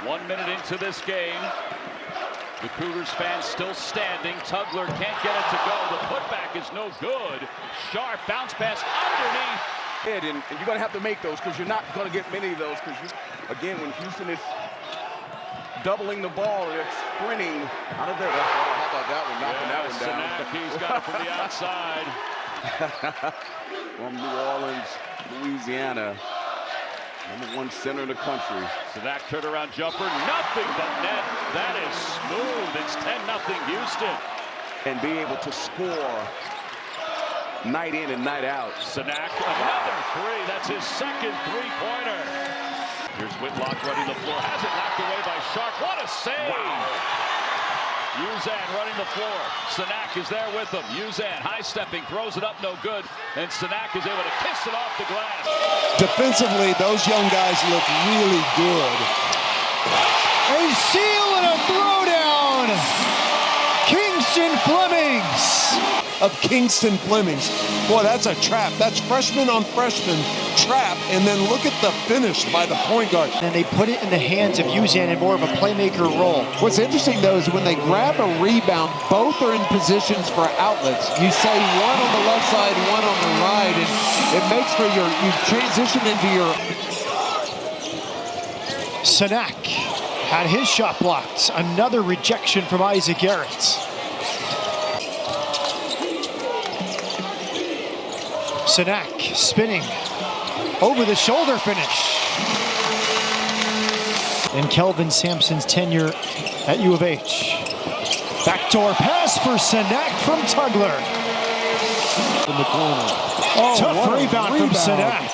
1 minute into this game. The Cougars fans still standing. Tugler can't get it to go. The putback is no good. Sharp bounce pass underneath. And you're going to have to make those because you're not going to get many of those because, again, when Houston is doubling the ball and it's sprinting out of there. How about that one? Knocking that one down. Cenac, he's got it from the outside. From New Orleans, Louisiana. #1 center in the country. Cenac turnaround jumper, nothing but net. That is smooth. It's 10-0 Houston. And be able to score night in and night out. Cenac, another three. That's his second three-pointer. Here's Whitlock running the floor. Has it knocked away by Sharp. What a save! Wow. Uzan running the floor. Cenac is there with him. Uzan high-stepping, throws it up, no good. And Cenac is able to kiss it off the glass. Defensively, those young guys look really good. A seal and a throwdown. Kingston Flemings. Of Kingston Flemings. Boy, that's a trap. That's freshman on freshman trap. And then look at the finish by the point guard. And they put it in the hands of Uzan in more of a playmaker role. What's interesting, though, is when they grab a rebound, both are in positions for outlets. You say one on the left side, one on the right, and it makes for you transition into your... Cenac had his shot blocked. Another rejection from Isaac Garrett. Cenac spinning over the shoulder finish. And Kelvin Sampson's tenure at U of H. Backdoor pass for Cenac from Tugler. In the corner. Tough rebound from Cenac.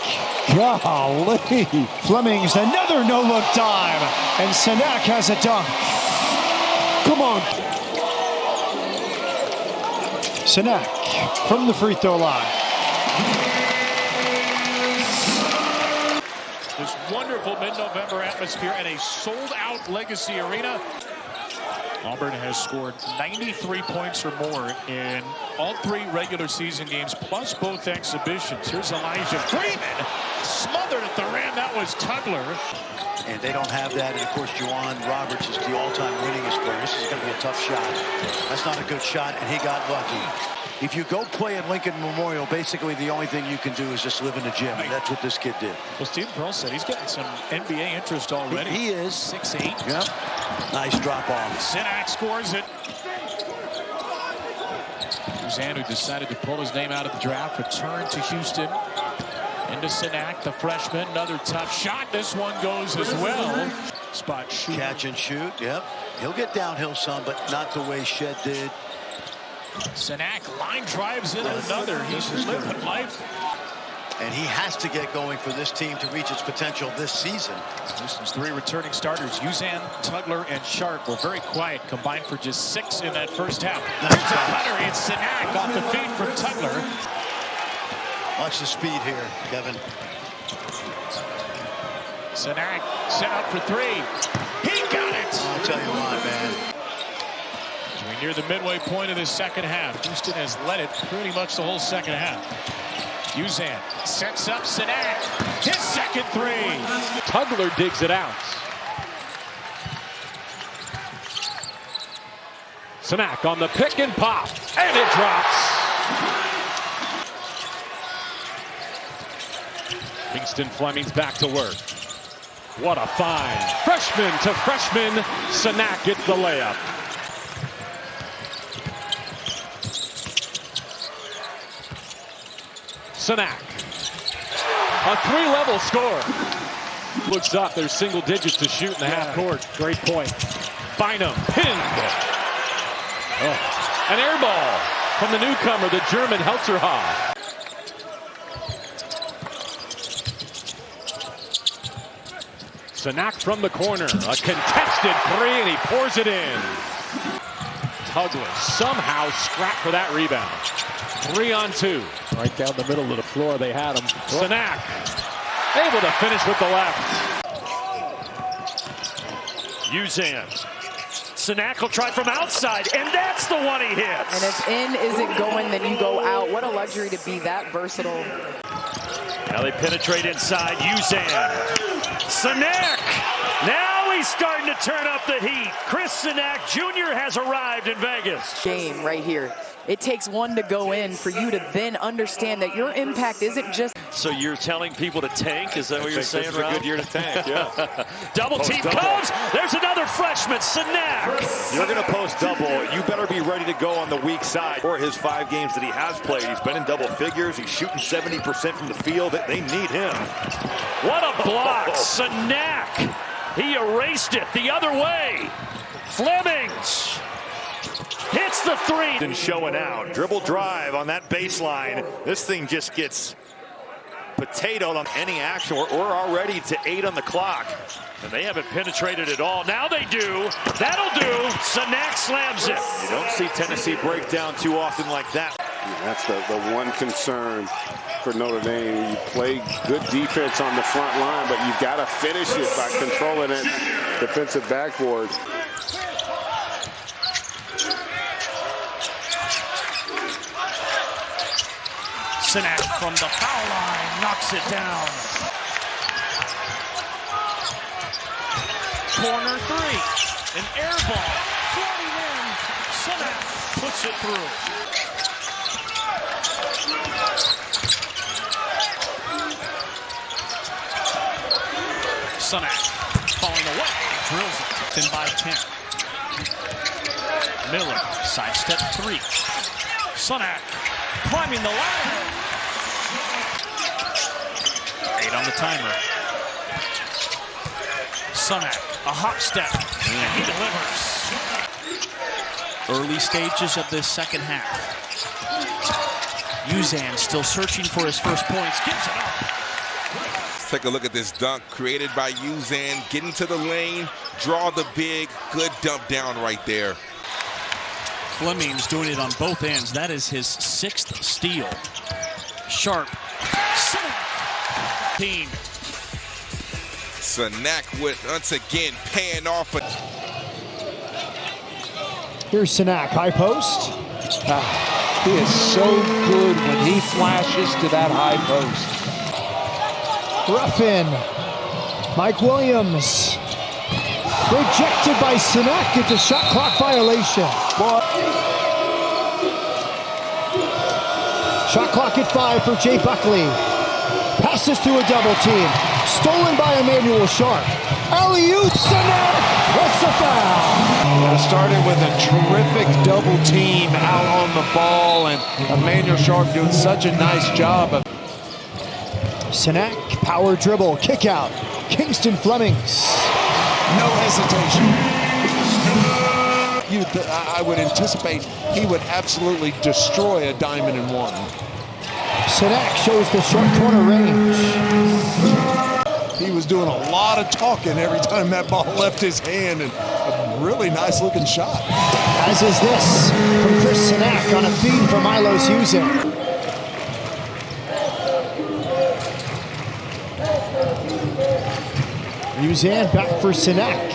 Golly. Flemings, another no-look dime. And Cenac has a dunk. Come on. Cenac from the free throw line. This wonderful mid-November atmosphere and a sold-out Legacy Arena. Auburn has scored 93 points or more in all 3 regular season games, plus both exhibitions. Here's Elijah Freeman, smothered at the rim. That was Tugler. And they don't have that. And, of course, Juwan Roberts is the all-time winningest player. This is going to be a tough shot. That's not a good shot, and he got lucky. If you go play at Lincoln Memorial, basically the only thing you can do is just live in the gym, and that's what this kid did. Well, Steve Pearl said he's getting some NBA interest already. He is. 6'8". Yep. Nice drop off. Cenac scores it. Uzan, who decided to pull his name out of the draft, returned to Houston. Into Cenac, the freshman. Another tough shot. This one goes as well. Spot shoot. Catch and shoot. Yep. He'll get downhill some, but not the way Shed did. Cenac line drives in another. He's living life. And he has to get going for this team to reach its potential this season. Houston's 3 returning starters, Uzan, Tugler, and Sharp, were very quiet, combined for just 6 in that first half. Here's a cutter. It's Cenac off the feet from Tugler. Watch the speed here, Kevin. Cenac set up for 3. He got it! I'll tell you what, man. As we near the midway point of this second half, Houston has led it pretty much the whole second half. Uzan sets up Cenac. His second 3. Tugler digs it out. Cenac on the pick and pop. And it drops. Kingston Flemings back to work. What a find. Freshman to freshman. Cenac gets the layup. Cenac. A 3-level score. Looks up. There's single digits to shoot in the half court. Great point. Bynum pinned. Oh. An air ball from the newcomer, the German Heltzerhoff. Cenac from the corner. A contested 3, and he pours it in. Tugler somehow scrapped for that rebound. 3 on 2. Right down the middle of the floor, they had him. Cenac able to finish with the left. Uzan. Cenac will try from outside, and that's the one he hits. And if in isn't going, then you go out. What a luxury to be that versatile. Now they penetrate inside. Uzan. Cenac. Now he He's starting to turn up the heat. Cenac Jr. has arrived in Vegas. Game right here. It takes one to go in for you to then understand that your impact isn't just. So you're telling people to tank? Is that what you're saying, Rob? It's a good year to tank, yeah. Double team comes. There's another freshman, Cenac. You're going to post double. You better be ready to go on the weak side. For his 5 games that he has played, he's been in double figures. He's shooting 70% from the field. They need him. What a block. Cenac. He erased it the other way. Flemings hits the 3. And showing out. Dribble drive on that baseline. This thing just gets potatoed on any action. We're already to 8 on the clock. And they haven't penetrated at all. Now they do. That'll do. Cenac slams it. You don't see Tennessee break down too often like that. That's the one concern for Notre Dame. You play good defense on the front line, but you've got to finish it by controlling it defensive backboard. Cenac from the foul line knocks it down. Corner 3. An air ball. Floating in. Cenac puts it through. Cenac falling away. Drills it. In by 10. Miller sidestep 3. Cenac climbing the ladder. 8 on the timer. Cenac, a hop step, and he delivers. Early stages of this second half. Uzan still searching for his first points. Gives it up. Let's take a look at this dunk created by Uzan. Getting to the lane, draw the big, good dump down right there. Fleming's doing it on both ends. That is his 6th steal. Sharp. Team. Cenac with once again paying off. Here's Cenac, high post. He is so good when he flashes to that high post. Ruffin. Mike Williams. Rejected by Cenac. It's a shot clock violation. Shot clock at 5 for Jay Buckley. Passes through a double team. Stolen by Emmanuel Sharp. Alley-oop, Cenac. What's the foul? It started with a terrific double team out on the ball, and Emmanuel Sharp doing such a nice job of. Cenac, power dribble, kick out. Kingston Flemings. No hesitation. I would anticipate he would absolutely destroy a diamond and one. Cenac shows the short corner range. He was doing a lot of talking every time that ball left his hand, and a really nice looking shot. As is this from Cenac on a feed for Milos Uzan. Uzan back for Cenac.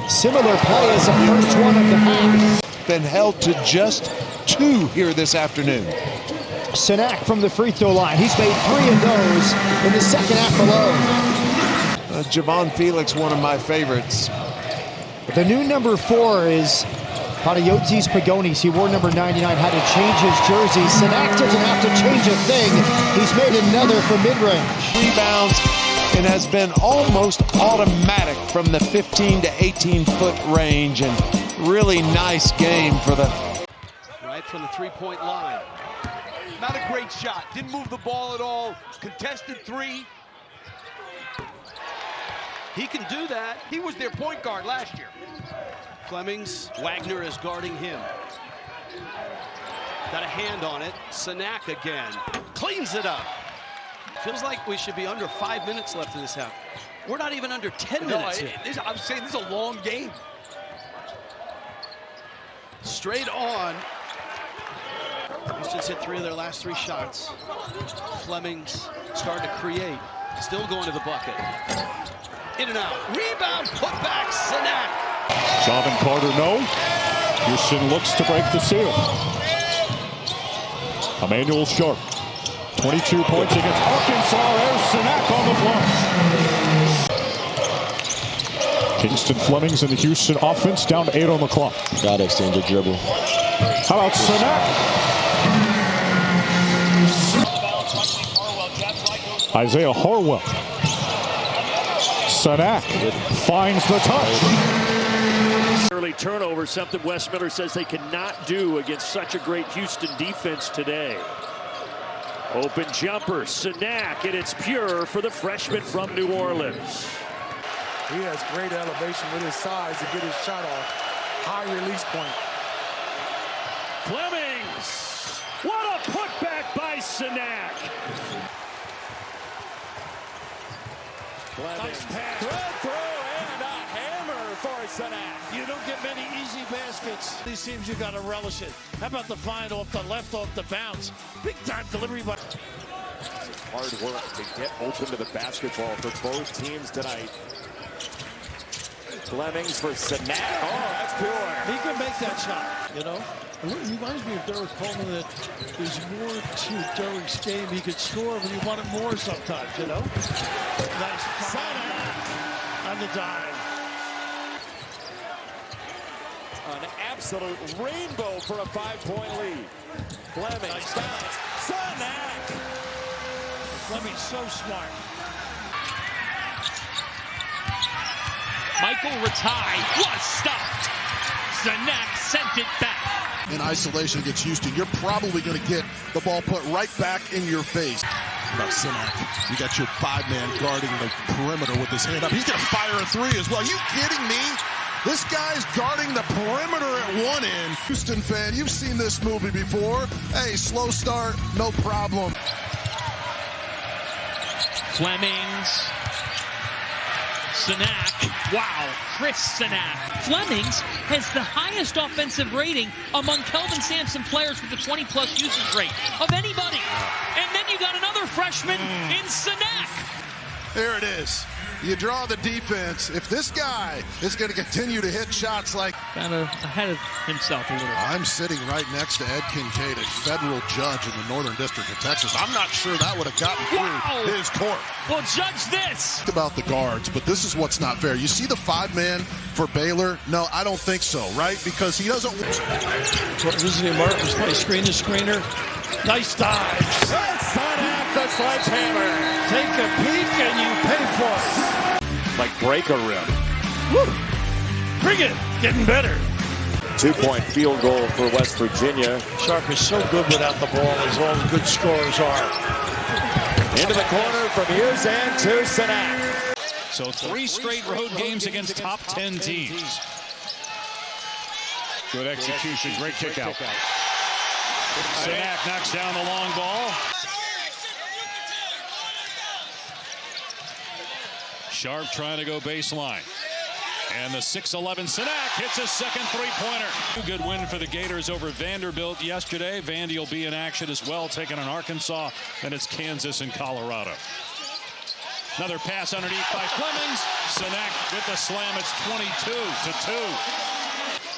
Similar play as the first one of the half. Been held to just 2 here this afternoon. Cenac from the free throw line. He's made 3 of those in the second half alone. Javon Felix, one of my favorites. The new number 4 is Panagiotis Pagonis. He wore number 99, had to change his jersey. Cenac doesn't have to change a thing. He's made another from mid-range. Rebounds and has been almost automatic from the 15 to 18-foot range, and really nice game for the. Right from the three-point line. Not a great shot. Didn't move the ball at all. Contested 3. He can do that. He was their point guard last year. Flemings, Wagner is guarding him. Got a hand on it. Cenac again. Cleans it up. Feels like we should be under 5 minutes left in this half. We're not even under 10 minutes here. I'm saying this is a long game. Straight on. Houston's hit 3 of their last 3 shots. Flemings starting to create. Still going to the bucket. In and out. Rebound. Put back. Cenac. Javon Carter, no. Houston looks to break the seal. Emmanuel Sharp. 22 points against Arkansas. There's Cenac on the flush. Kingston Flemings and the Houston offense down to 8 on the clock. Got to extend your dribble. How about Cenac? Isaiah Harwell. Cenac finds the touch. Early turnover, something Wes Miller says they cannot do against such a great Houston defense today. Open jumper, Cenac, and it's pure for the freshman from New Orleans. He has great elevation with his size to get his shot off. High release point. Flemings! What a putback by Cenac! Nice pass. Throw and a hammer for Cenac. You don't get many easy baskets. These teams, you got to relish it. How about the find off the left off the bounce? Big time delivery by. Hard work to get open to the basketball for both teams tonight. Flemings for Cenac. Oh, that's pure. He can make that shot, you know. It reminds me of Derek Coleman, that there's more to Derek's game. He could score, but he wanted more sometimes, you know. Nice Cenac on the dime. An absolute rainbow for a 5-point lead. Fleming. Nice bounce. Cenac. Fleming's so smart. Michael Ratai was stopped. Cenac sent it back. In isolation against Houston, you're probably going to get the ball put right back in your face. Now, Cenac, you got your 5-man guarding the perimeter with his hand up. He's going to fire a 3 as well. Are you kidding me? This guy's guarding the perimeter at one end. Houston fan, you've seen this movie before. Hey, slow start, no problem. Flemings. Cenac. Wow. Chris Cenac. Flemings has the highest offensive rating among Kelvin Sampson players with a 20-plus usage rate of anybody. And then you got another freshman in Cenac. There it is. You draw the defense. If this guy is going to continue to hit shots like... Kind of ahead of himself a little bit. I'm sitting right next to Ed Kincaid, a federal judge in the Northern District of Texas. I'm not sure that would have gotten through his court. Well, judge this. About the guards, but this is what's not fair. You see the 5-man for Baylor? No, I don't think so, right? Because he doesn't... Visiting Marcus play screen to screener. Nice dive. Cenac, the sledgehammer. Take a peek and you pay for it. Like break a rim. Woo! Bring it. Getting better. 2-point field goal for West Virginia. Sharp is so good without the ball, as all the good scorers are. Into the corner from Uzan to Cenac. So 3 straight road games against top 10 teams. Good execution, great kick out. Cenac knocks down the long ball. Sharp trying to go baseline. And the 6'11 Cenac hits his second 3-pointer. Good win for the Gators over Vanderbilt yesterday. Vandy will be in action as well, taking on Arkansas. Then it's Kansas and Colorado. Another pass underneath by Flemings. Cenac with the slam. It's 22-2.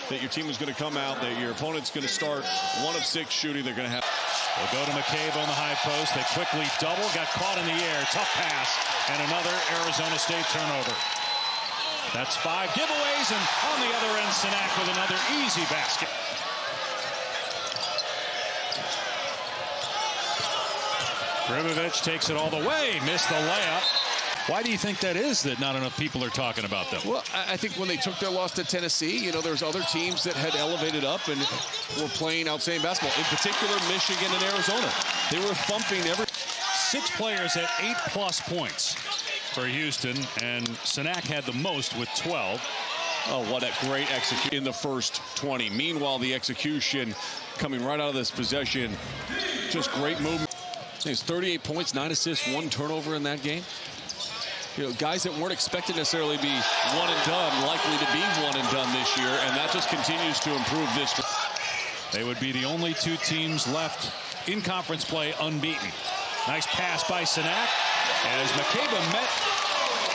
That your team is going to come out, that your opponent's going to start 1 of 6 shooting. They're going to have... They'll go to McCabe on the high post. They quickly double, got caught in the air. Tough pass, and another Arizona State turnover. That's 5 giveaways, and on the other end, Cenac with another easy basket. Grimovic takes it all the way, missed the layup. Why do you think that is, that not enough people are talking about them? Well, I think when they took their loss to Tennessee, you know, there's other teams that had elevated up and were playing outstanding basketball. In particular, Michigan and Arizona. They were thumping every... 6 players at 8+ points for Houston, and Cenac had the most with 12. Oh, what a great execution in the first 20. Meanwhile, the execution coming right out of this possession. Just great movement. It's 38 points, 9 assists, 1 turnover in that game. You know, guys that weren't expected to necessarily be one and done, likely to be one and done this year, and that just continues to improve this. They would be the only 2 teams left in conference play unbeaten. Nice pass by Cenac as McCabe met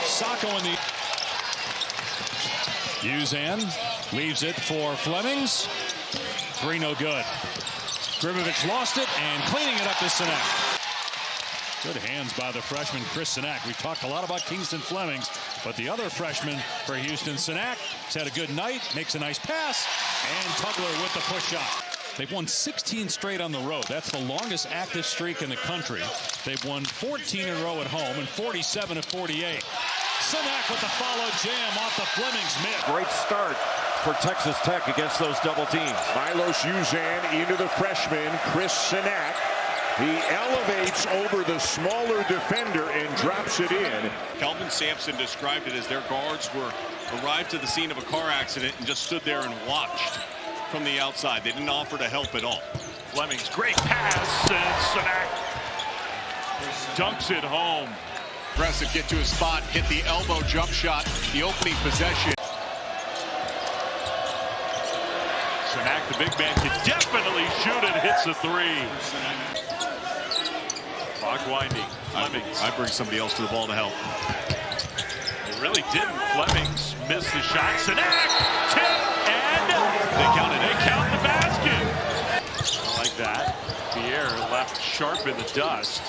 Sacco in the... Uzan leaves it for Flemings. 3 no good. Grimovic lost it, and cleaning it up is Cenac. Good hands by the freshman Chris Cenac. We talked a lot about Kingston Flemings. But the other freshman for Houston, Cenac, has had a good night, makes a nice pass, and Tugler with the push shot. They've won 16 straight on the road. That's the longest active streak in the country. They've won 14 in a row at home and 47 of 48. Cenac with the follow jam off the Fleming's miss. Great start for Texas Tech against those double teams. Milos Uzan into the freshman, Chris Cenac. He elevates over the smaller defender and drops it in. Kelvin Sampson described it as their guards arrived to the scene of a car accident and just stood there and watched from the outside. They didn't offer to help at all. Fleming's great pass, and Cenac dunks it home. Aggressive, get to his spot, hit the elbow jump shot, the opening possession. Cenac, the big man, can definitely shoot it, hits a three. Clock winding. Flemings. I bring somebody else to the ball to help. They really didn't. Flemings missed the shot. Cenac, tip, and They count the basket. I like that. Pierre left sharp in the dust.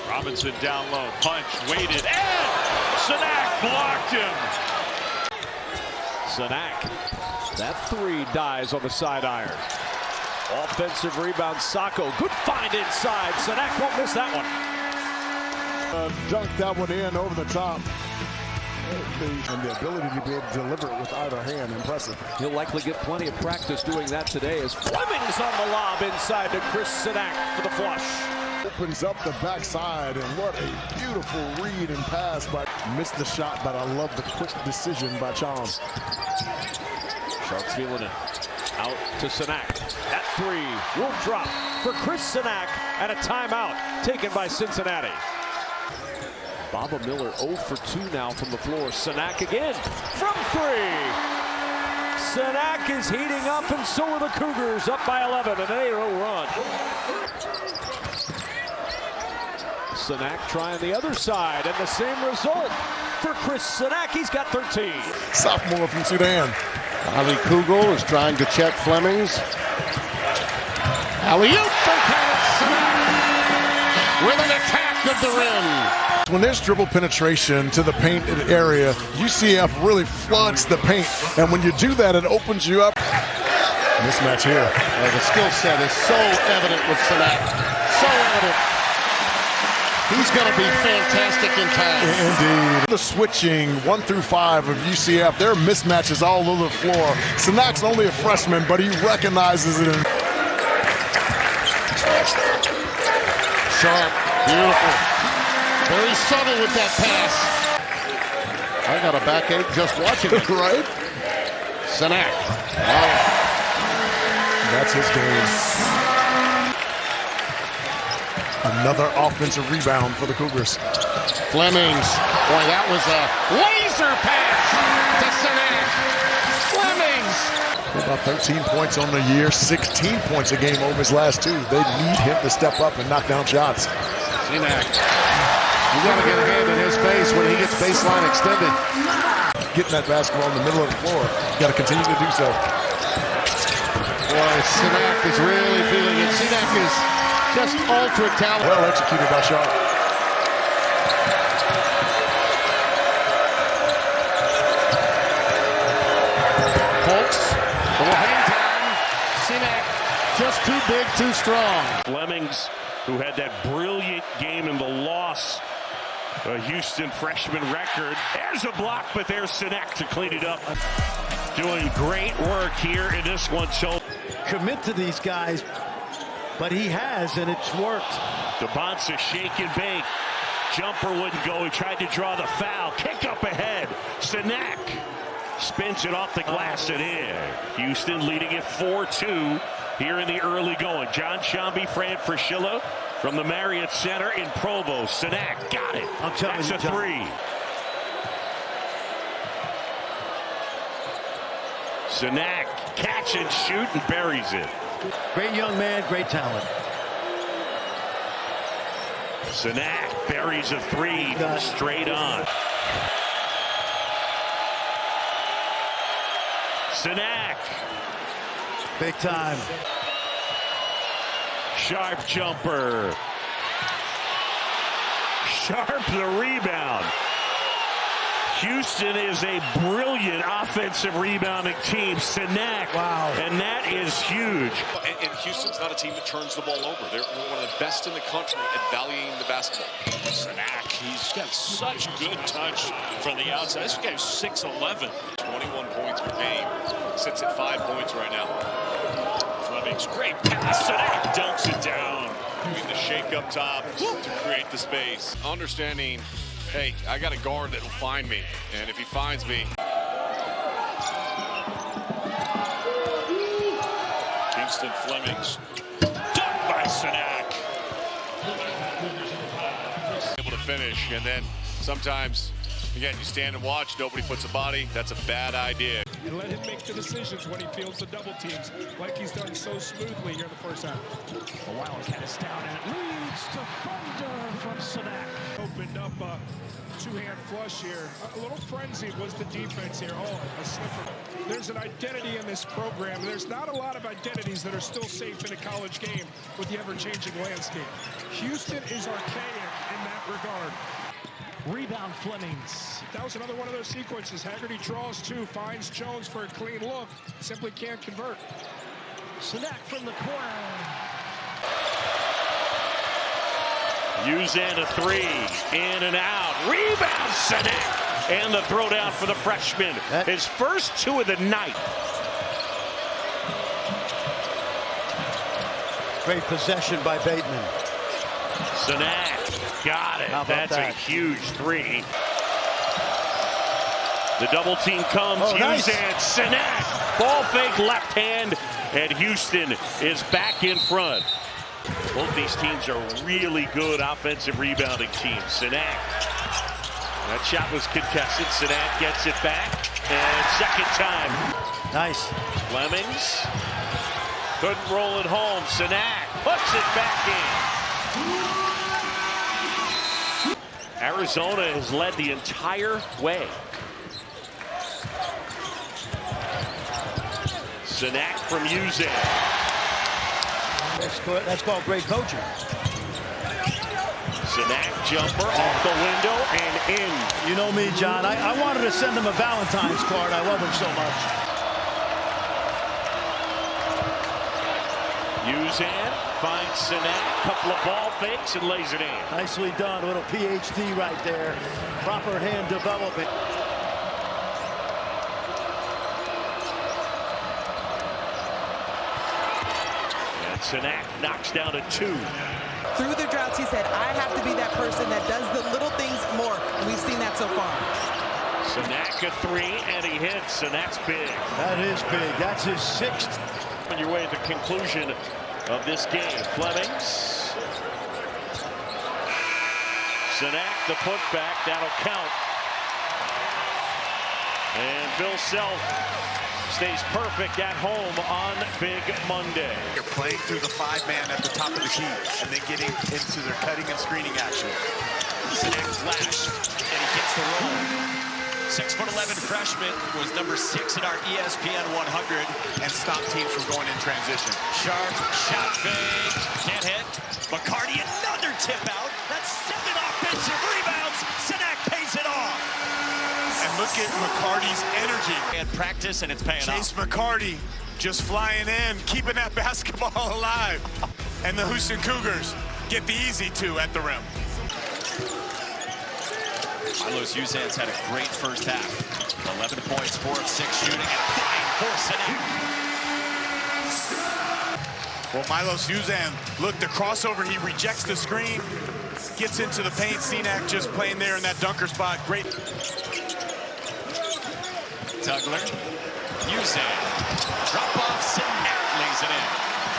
Robinson down low, punch, waited, and Cenac blocked him. Cenac, that three dies on the side iron. Offensive rebound, Sacco. Good find inside. Cenac won't miss that one. Dunked that one in over the top. And the ability to be able to deliver it with either hand, impressive. He'll likely get plenty of practice doing that today as Fleming's on the lob inside to Chris Cenac for the flush. Opens up the backside, and what a beautiful read and pass. But missed the shot, but I love the quick decision by Chong. Sharks feeling it. Out to Cenac. That three will drop for Chris Cenac, and a timeout taken by Cincinnati. Baba Miller 0 for 2 now from the floor. Cenac again from three. Cenac is heating up, and so are the Cougars, up by 11, an 8-0 run. Cenac trying the other side, and the same result for Chris Cenac. He's got 13. Sophomore from Sudan. Ali Kugel is trying to check Flemings. Alley-oop for Kenneth Cenac with an attack of the rim. When there's dribble penetration to the paint area, UCF really floods the paint. And when you do that, it opens you up. Mismatch here. The skill set is so evident with Cenac. So evident. He's going to be fantastic in time. Indeed. The switching 1 through 5 of UCF, there are mismatches all over the floor. Cenac's only a freshman, but he recognizes it. Sharp. Beautiful. Very subtle with that pass. I got a backache just watching it. Right? Cenac. That's his game. Another offensive rebound for the Cougars. Flemings. Boy, that was a laser pass to Cenac. Flemings. About 13 points on the year, 16 points a game over his last 2. They need him to step up and knock down shots. Cenac. You got to get a hand in his face when he gets baseline extended. Getting that basketball in the middle of the floor. You got to continue to do so. Boy, Cenac is really feeling it. Cenac is just ultra talented. Well executed by Sharp. Colts will hang down. Cenac just too big, too strong. Flemings, who had that brilliant game in the loss, a Houston freshman record. There's a block, but there's Cenac to clean it up. Doing great work here in this one. So commit to these guys, but he has, and it's worked. DeBonsa shake and bake. Jumper wouldn't go. He tried to draw the foul. Kick up ahead. Cenac spins it off the glass and in. Houston leading it 4-2 here in the early going. John Shambi, Fran Fraschilla from the Marriott Center in Provo. Cenac got it. That's a three. Cenac catch and shoot and buries it. Great young man, great talent. Cenac buries a three straight on. Cenac. Big time. Sharp jumper. Sharp the rebound. Houston is a brilliant offensive rebounding team. Cenac. Wow. And that is huge. And Houston's not a team that turns the ball over. They're one of the best in the country at valuing the basketball. Cenac, he's got such good touch from the outside. This guy's 6'11". 21 points per game. Sits at 5 points right now. Fleming's great pass. Cenac dunks it down. Doing the shake up top to create the space. Understanding, hey, I got a guard that will find me. And if he finds me. Kingston Fleming's dunked by Cenac. Able to finish, and then sometimes, again, you stand and watch, nobody puts a body. That's a bad idea. And let him make the decisions when he fields the double teams, like he's done so smoothly here in the first half. A Wildcat is down, and it leads to thunder from Cenac. Opened up a two-hand flush here. A little frenzied was the defense here. Oh, a slipper. There's an identity in this program. There's not a lot of identities that are still safe in a college game with the ever-changing landscape. Houston is archaic in that regard. Rebound Flemings. That was another one of those sequences. Haggerty draws two, finds Jones for a clean look. Simply can't convert. Cenac from the corner. Uzan a three, in and out. Rebound, Cenac. And the throwdown for the freshman. His first two of the night. Great possession by Bateman. Cenac got it. That's a huge three. The double team comes. Nice. Uzan, Cenac. Ball fake left hand. And Houston is back in front. Both these teams are really good offensive rebounding teams. Cenac. That shot was contested. Cenac gets it back. And second time. Nice. Flemings. Couldn't roll it home. Cenac puts it back in. Arizona has led the entire way. Cenac from Uzan. That's called great coaching. Cenac jumper off the window and in. You know me, John. I wanted to send him a Valentine's card. I love him so much. Uzan finds Cenac, couple of ball fakes and lays it in. Nicely done. A little PhD right there. Proper hand development. And Cenac knocks down a two. Through the droughts, he said, I have to be that person that does the little things more. And we've seen that so far. Cenac a three, and he hits, and that's big. That is big. That's his sixth. On your way to the conclusion of this game. Flemings. Cenac, the putback, that'll count. And Bill Self stays perfect at home on Big Monday. You're playing through the five-man at the top of the key and then getting into their cutting and screening action. Cenac flash, and he gets the roll. 6'11" freshman was number 6 in our ESPN 100 and stop teams from going in transition. Sharp shot fake, can't hit. McCarty another tip out. That's 7 offensive rebounds. Cenac pays it off. And look at McCarty's energy. And practice, and it's paying off. Chase McCarty just flying in, keeping that basketball alive. And the Houston Cougars get the easy two at the rim. Milos Uzan's had a great first half. 11 points, 4 of 6 shooting, and 5 for Cenac. Well, Milos Uzan, look, the crossover, he rejects the screen, gets into the paint. Cenac just playing there in that dunker spot. Great. Tugler, Uzan, drop off, Cenac lays it in.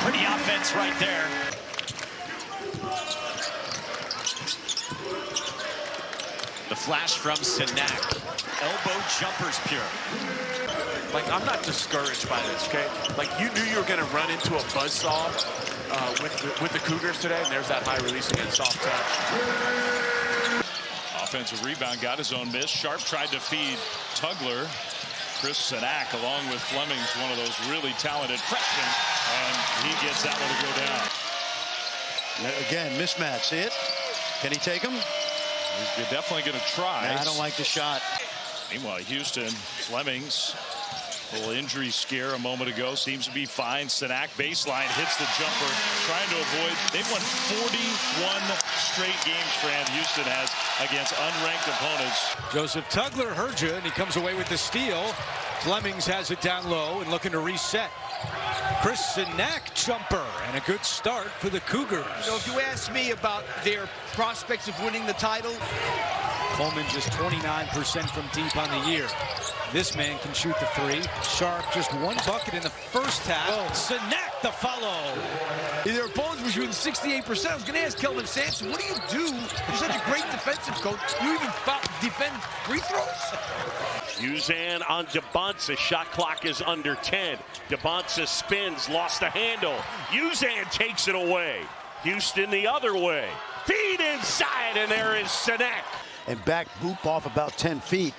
Pretty offense right there. The flash from Cenac. Elbow jumpers pure. Like, I'm not discouraged by this, okay? Like, you knew you were going to run into a buzzsaw with the Cougars today, and there's that high release against soft touch. Offensive rebound, got his own miss. Sharp tried to feed Tugler. Chris Cenac, along with Flemings, one of those really talented freshmen, and he gets that one to go down. Again, mismatch. See it? Can he take him? You're definitely going to try. I don't like the shot. Meanwhile, Houston, Flemings, a little injury scare a moment ago, seems to be fine. Cenac baseline hits the jumper, trying to avoid. They've won 41 straight games, Strand. Houston has against unranked opponents. Joseph Tugler heard you, and he comes away with the steal. Flemings has it down low and looking to reset. Chris Cenac jumper, and a good start for the Cougars. You know, if you ask me about their prospects of winning the title, Coleman just 29% from deep on the year. This man can shoot the three. Sharp just one bucket in the first half. Cenac the follow. Their opponents were shooting 68%. I was going to ask Kelvin Sampson, what do you do? You're such a great defensive coach. You even defend free throws? Uzan on DeBonsa. Shot clock is under 10. DeBonsa spins, lost the handle. Uzan takes it away. Houston the other way. Feed inside, and there is Cenac. And back boop off about 10 feet.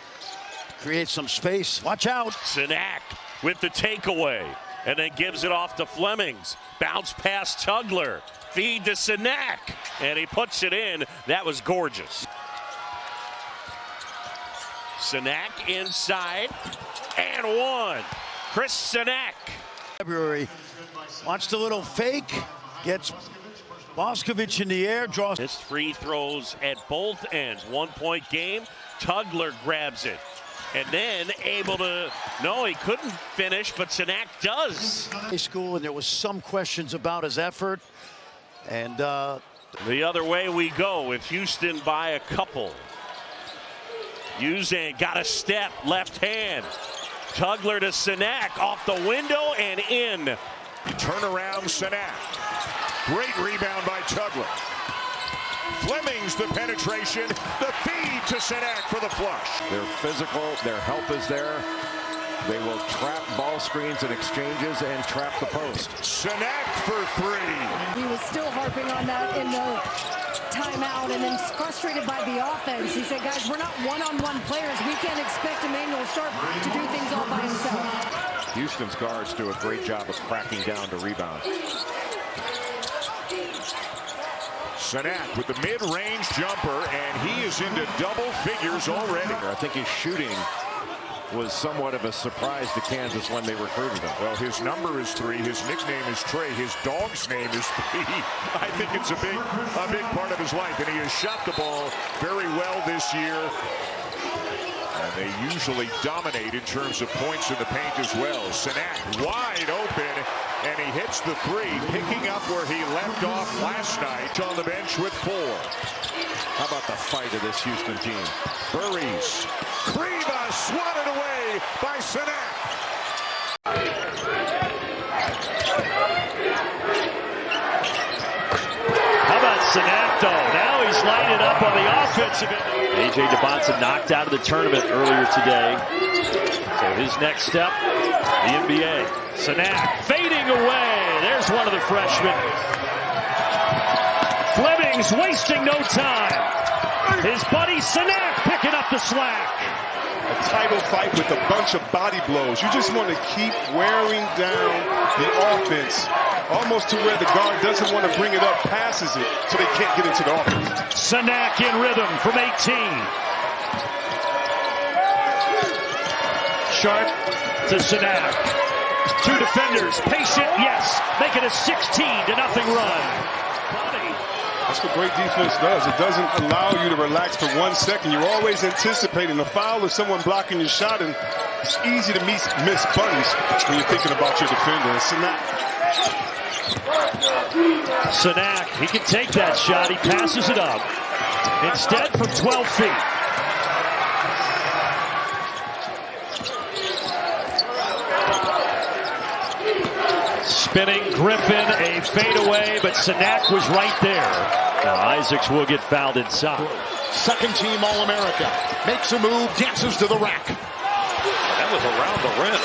Create some space. Watch out. Cenac with the takeaway, and then gives it off to Flemings. Bounce past Tugler. Feed to Cenac, and he puts it in. That was gorgeous. Cenac inside, and one. Chris Cenac. February. Watch the little fake. Gets Boscovich in the air. Draws. His free throws at both ends. 1 point game. Tugler grabs it. And then able to, no, he couldn't finish, but Cenac does. High school, and there was some questions about his effort. And the other way we go with Houston by a couple. Uzan got a step, left hand. Tugler to Cenac, off the window and in. Turnaround Cenac. Great rebound by Tugler. Flemings the penetration, the feed to Cenac for the flush. They're physical, their help is there. They will trap ball screens and exchanges and trap the post. Cenac for three. He was still harping on that in the timeout, and then frustrated by the offense. He said, guys, we're not one-on-one players. We can't expect Emmanuel Sharp to do things all by himself. Houston's guards do a great job of cracking down to rebound. Cenac with the mid-range jumper, and he is into double figures already. I think his shooting was somewhat of a surprise to Kansas when they recruited him. Well, his number is 3. His nickname is Trey. His dog's name is 3. I think it's a big part of his life, and he has shot the ball very well this year. And they usually dominate in terms of points in the paint as well. Cenac wide open, and he hits the 3, picking up where he left off last night on the bench with 4. How about the fight of this Houston team? Burries. Kriva swatted away by Cenac. How about Cenac, though? Now he's lighted up on the offensive end. A.J. DeBonsa knocked out of the tournament earlier today. So his next step, the NBA. Cenac fading away. There's one of the freshmen. Flemings wasting no time. His buddy Cenac picking up the slack. A title fight with a bunch of body blows. You just want to keep wearing down the offense, almost to where the guard doesn't want to bring it up, passes it, so they can't get into the offense. Cenac in rhythm from 18. Sharp to Cenac. 2 defenders, patient, yes. Make it a 16-0 run. That's what great defense does. It doesn't allow you to relax for 1 second. You're always anticipating a foul or someone blocking your shot, and it's easy to miss bunnies when you're thinking about your defender. And Cenac, he can take that shot. He passes it up. Instead, from 12 feet. Spinning Griffin, a fadeaway, but Cenac was right there. Now Isaacs will get fouled inside. Second team All-America. Makes a move, dances to the rack. That was around the rim.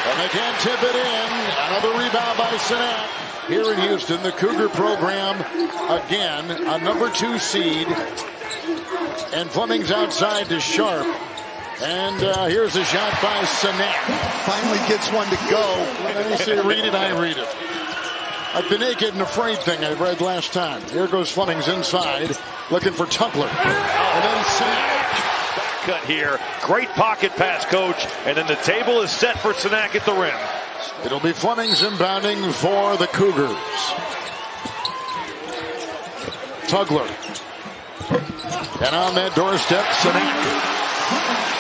And they can't tip it in. Another rebound by Cenac. Here in Houston, the Cougar program, again, a number 2 seed. And Flemings outside to Sharp. And here's a shot by Cenac. Finally gets one to go. When I say read it, I read it. Like the naked and afraid thing I read last time. Here goes Flemings inside, looking for Tugler. And then Cenac. shortcut here. Great pocket pass, coach. And then the table is set for Cenac at the rim. It'll be Fleming's inbounding for the Cougars. Tugler. And on that doorstep, Cenac.